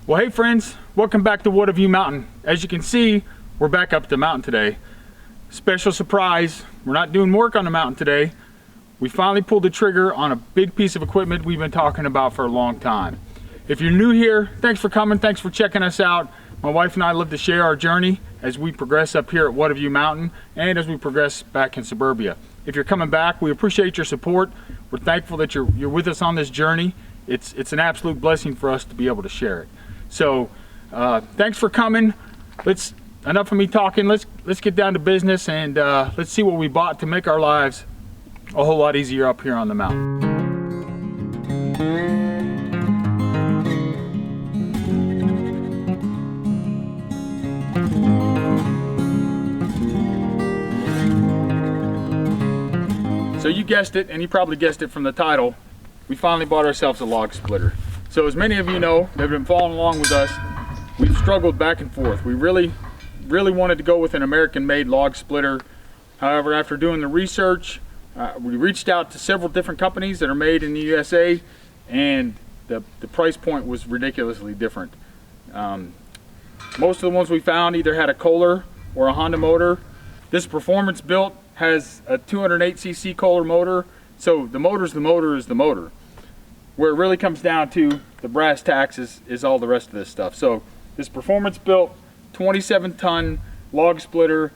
Well, hey friends, welcome back to Watavue Mountain. As you can see, we're back up the mountain today. Special surprise, we're not doing work on the mountain today. We finally pulled the trigger on a big piece of equipment we've been talking about for a long time. If you're new here, thanks for coming, thanks for checking us out. My wife and I love to share our journey as we progress up here at Watavue Mountain and as we progress back in suburbia. If you're coming back, we appreciate your support. We're thankful that you're with us on this journey. It's an absolute blessing for us to be able to share it. So thanks for coming. Enough of me talking. Let's get down to business and let's see what we bought to make our lives a whole lot easier up here on the mountain. So you guessed it, and you probably guessed it from the title. We finally bought ourselves a log splitter. So as many of you know that have been following along with us, we've struggled back and forth. We really wanted to go with an American-made log splitter. However, after doing the research, we reached out to several different companies that are made in the USA, and the price point was ridiculously different. Most of the ones we found either had a Kohler or a Honda motor. This performance built has a 208cc Kohler motor, so the motor is the motor. Where it really comes down to the brass tacks is all the rest of this stuff. So this performance built 27-ton log splitter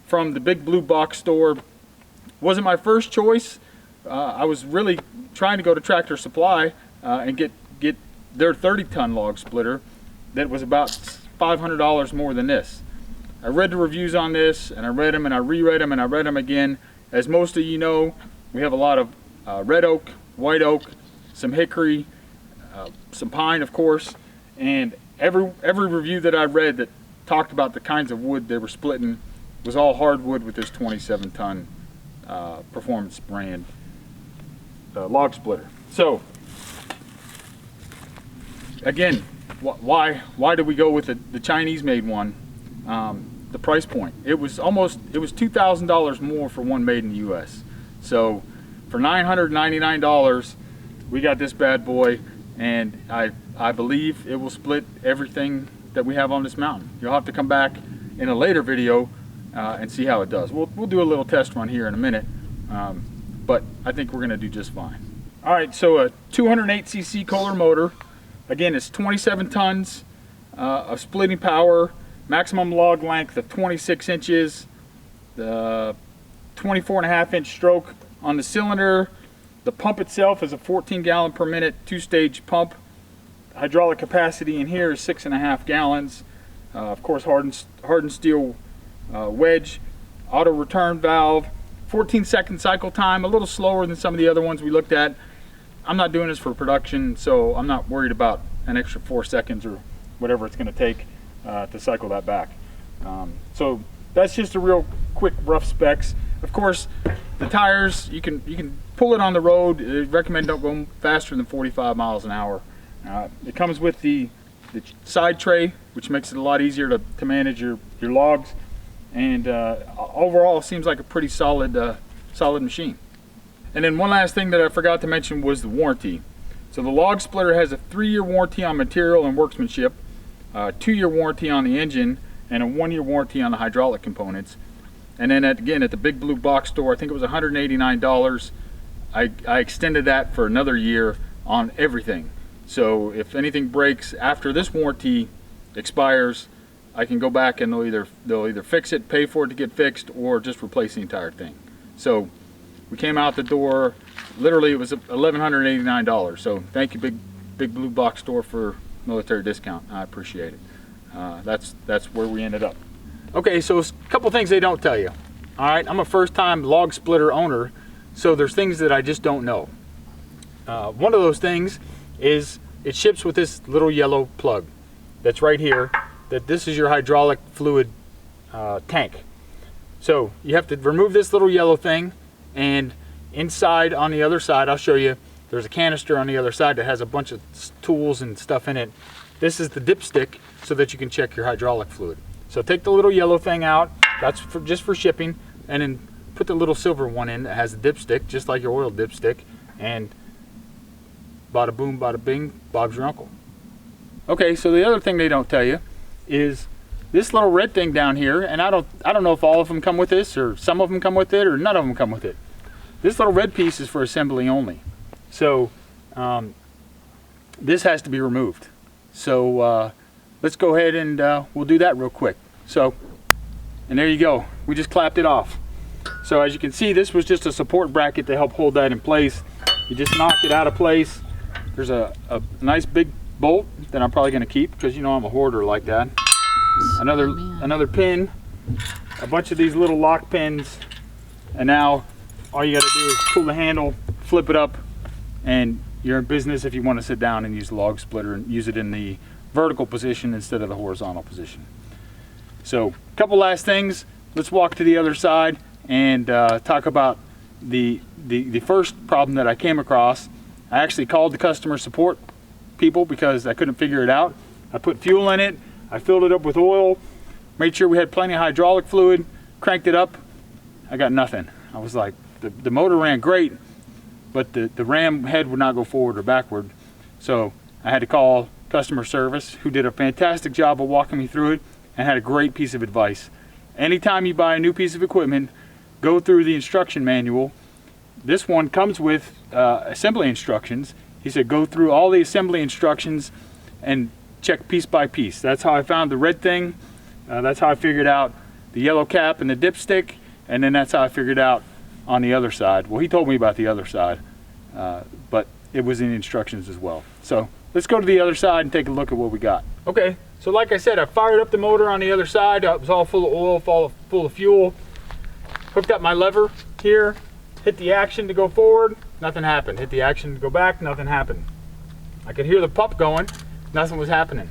from the Big Blue Box store wasn't my first choice. I was really trying to go to Tractor Supply and get their 30-ton log splitter that was about $500 more than this. I read the reviews on this, and I read them and I reread them and I read them again. As most of you know, we have a lot of red oak, white oak, some hickory, some pine, of course, and every review that I read that talked about the kinds of wood they were splitting was all hardwood with this 27-ton performance brand log splitter. So again, why did we go with the Chinese-made one? The price point. It was $2,000 more for one made in the U.S. So for $999, we got this bad boy, and I believe it will split everything that we have on this mountain. You'll have to come back in a later video and see how it does. We'll do a little test run here in a minute, but I think we're going to do just fine. All right, so a 208cc Kohler motor. Again, it's 27 tons of splitting power, maximum log length of 26 inches, the 24.5-inch stroke on the cylinder. The pump itself is a 14 gallon per minute 2-stage pump. Hydraulic capacity in here is 6.5 gallons. Of course, hardened steel wedge, auto return valve, 14-second cycle time, a little slower than some of the other ones we looked at. I'm not doing this for production, so I'm not worried about an extra 4 seconds or whatever it's going to take to cycle that back. So that's just a real quick rough specs. Of course, the tires, you can pull it on the road. I recommend don't go faster than 45 miles an hour. It comes with the side tray, which makes it a lot easier to manage your logs, and overall it seems like a pretty solid machine. And then one last thing that I forgot to mention was the warranty. So the log splitter has a 3-year warranty on material and workmanship, a 2-year warranty on the engine, and a 1-year warranty on the hydraulic components. And then again at the Big Blue Box store, I think it was $189. I extended that for another year on everything. So if anything breaks after this warranty expires, I can go back and they'll either fix it, pay for it to get fixed, or just replace the entire thing. So we came out the door, literally it was $1,189. So thank you, Big Blue Box store, for military discount. I appreciate it. That's where we ended up. Okay, so a couple things they don't tell you. All right, I'm a first-time log splitter owner, so there's things that I just don't know. One of those things is it ships with this little yellow plug that's right here, that this is your hydraulic fluid tank. So you have to remove this little yellow thing, and inside on the other side, I'll show you, there's a canister on the other side that has a bunch of tools and stuff in it. This is the dipstick so that you can check your hydraulic fluid. So take the little yellow thing out, that's just for shipping, and then put the little silver one in that has a dipstick, just like your oil dipstick, and bada boom, bada bing, Bob's your uncle. Okay, so the other thing they don't tell you is this little red thing down here, and I don't know if all of them come with this, or some of them come with it, or none of them come with it. This little red piece is for assembly only. So this has to be removed. So let's go ahead and we'll do that real quick. So, and there you go. We just clapped it off. So as you can see, this was just a support bracket to help hold that in place. You just knock it out of place. There's a nice big bolt that I'm probably going to keep because you know I'm a hoarder like that. Another pin, a bunch of these little lock pins, and now all you got to do is pull the handle, flip it up, and you're in business if you want to sit down and use the log splitter and use it in the vertical position instead of the horizontal position. So a couple last things. Let's walk to the other side and talk about the first problem that I came across. I actually called the customer support people because I couldn't figure it out. I put fuel in it, I filled it up with oil, made sure we had plenty of hydraulic fluid, cranked it up. I got nothing. I was like, the motor ran great, but the ram head would not go forward or backward. So I had to call customer service, who did a fantastic job of walking me through it and had a great piece of advice. Anytime you buy a new piece of equipment, go through the instruction manual. This one comes with assembly instructions. He said go through all the assembly instructions and check piece by piece. That's how I found the red thing. That's how I figured out the yellow cap and the dipstick, and then that's how I figured out on the other side. Well, he told me about the other side, but it was in the instructions as well. So let's go to the other side and take a look at what we got. Okay, so like I said, I fired up the motor on the other side. It was all full of oil, full of fuel. Hooked up my lever here, hit the action to go forward, nothing happened. Hit the action to go back, nothing happened. I could hear the pump going, nothing was happening.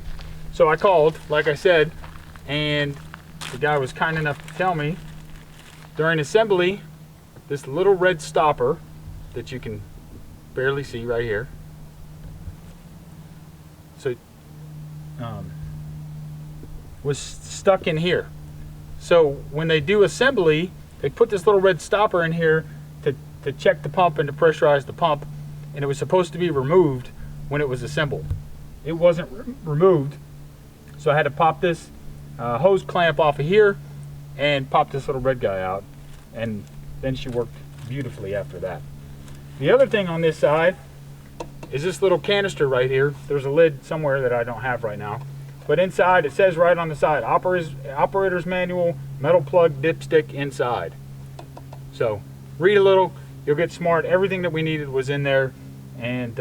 So I called, like I said, and the guy was kind enough to tell me during assembly, this little red stopper that you can barely see right here. So was stuck in here. So when they do assembly, they put this little red stopper in here to check the pump and to pressurize the pump, and it was supposed to be removed when it was assembled. It wasn't removed, so I had to pop this hose clamp off of here and pop this little red guy out, and then she worked beautifully after that. The other thing on this side is this little canister right here. There's a lid somewhere that I don't have right now, but inside it says right on the side, operator's manual, metal plug, dipstick inside. So read a little, you'll get smart. Everything that we needed was in there, and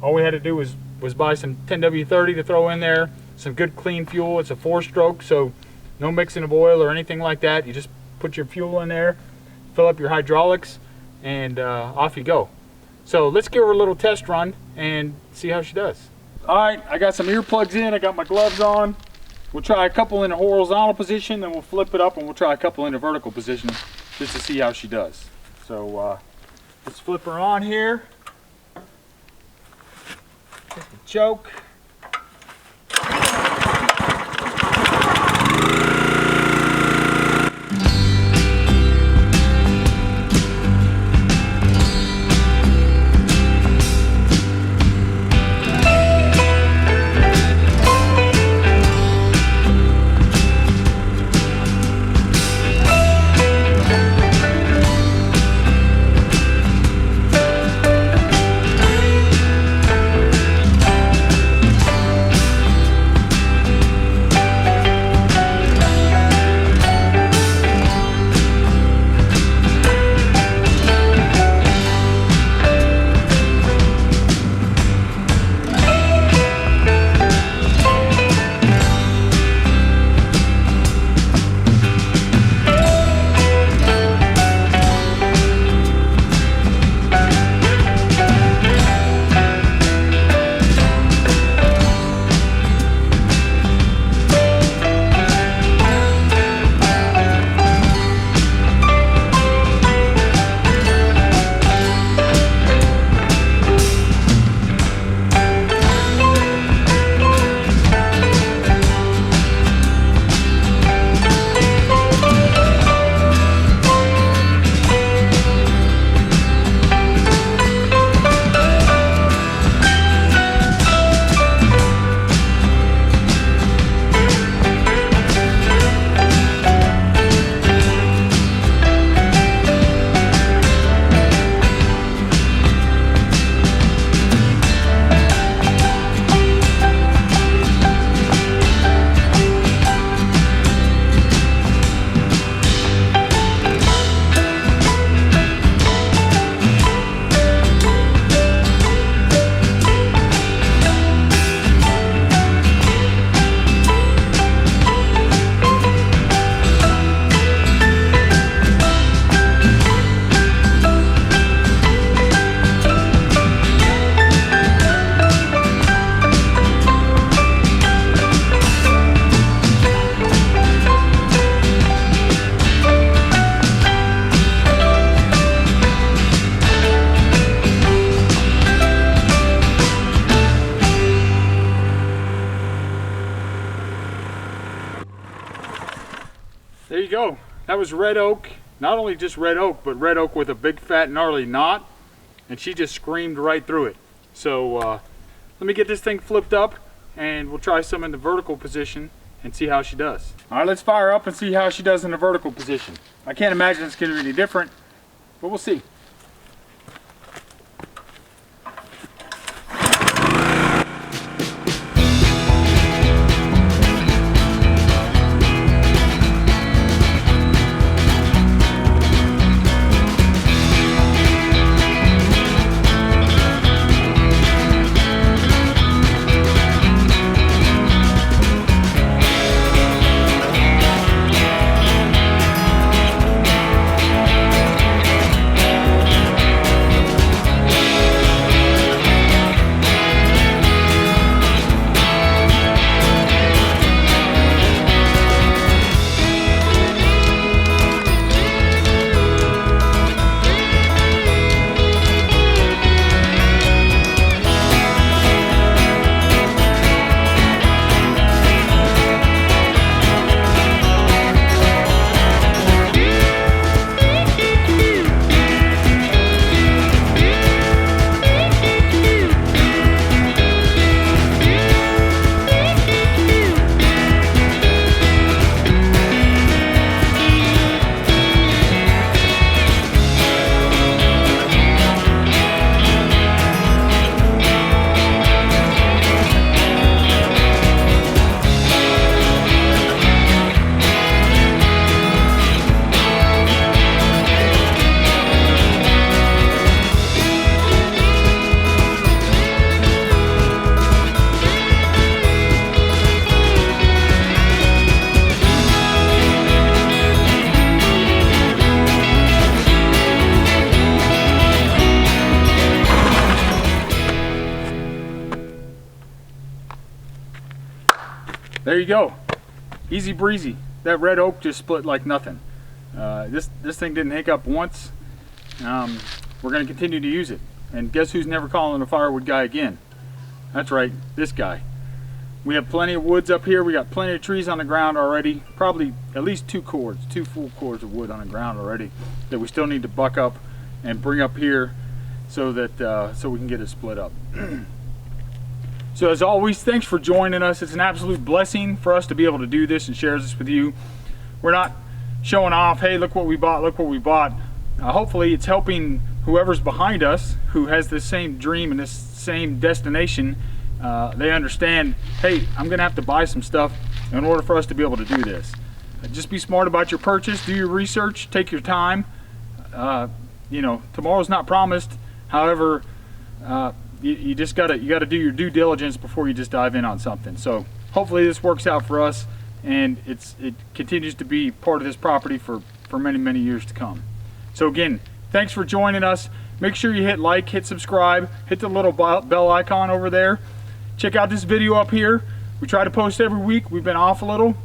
all we had to do was buy some 10W30 to throw in there, some good clean fuel. It's a 4-stroke, so no mixing of oil or anything like that. You just put your fuel in there, fill up your hydraulics, and off you go. So let's give her a little test run and see how she does. All right, I got some earplugs in, I got my gloves on. We'll try a couple in a horizontal position, then we'll flip it up and we'll try a couple in a vertical position just to see how she does. So let's flip her on here. Hit the choke. There you go. That was red oak. Not only just red oak, but red oak with a big fat gnarly knot, and she just screamed right through it. So let me get this thing flipped up and we'll try some in the vertical position and see how she does. All right, let's fire up and see how she does in the vertical position. I can't imagine it's going to be any different, but we'll see. There you go. Easy breezy. That red oak just split like nothing. This thing didn't hiccup once. We're going to continue to use it. And guess who's never calling a firewood guy again? That's right, this guy. We have plenty of woods up here. We got plenty of trees on the ground already. Probably at least two full cords of wood on the ground already that we still need to buck up and bring up here so that so we can get it split up. So as always, thanks for joining us. It's an absolute blessing for us to be able to do this and share this with you. We're not showing off, hey, look what we bought, look what we bought. Hopefully it's helping whoever's behind us who has this same dream and this same destination. They understand, hey, I'm gonna have to buy some stuff in order for us to be able to do this. Just be smart about your purchase, do your research, take your time. You know, tomorrow's not promised. However, you just gotta do your due diligence before you just dive in on something. So hopefully this works out for us, and it continues to be part of this property for many years to come. So again, thanks for joining us. Make sure you hit like, hit subscribe, hit the little bell icon over there. Check out this video up here. We try to post every week. We've been off a little.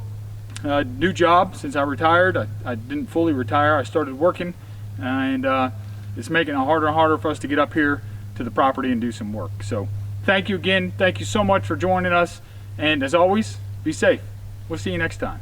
New job since I retired. I didn't fully retire. I started working, and it's making it harder and harder for us to get up here to the property and do some work. So thank you again. Thank you so much for joining us. And as always, be safe. We'll see you next time.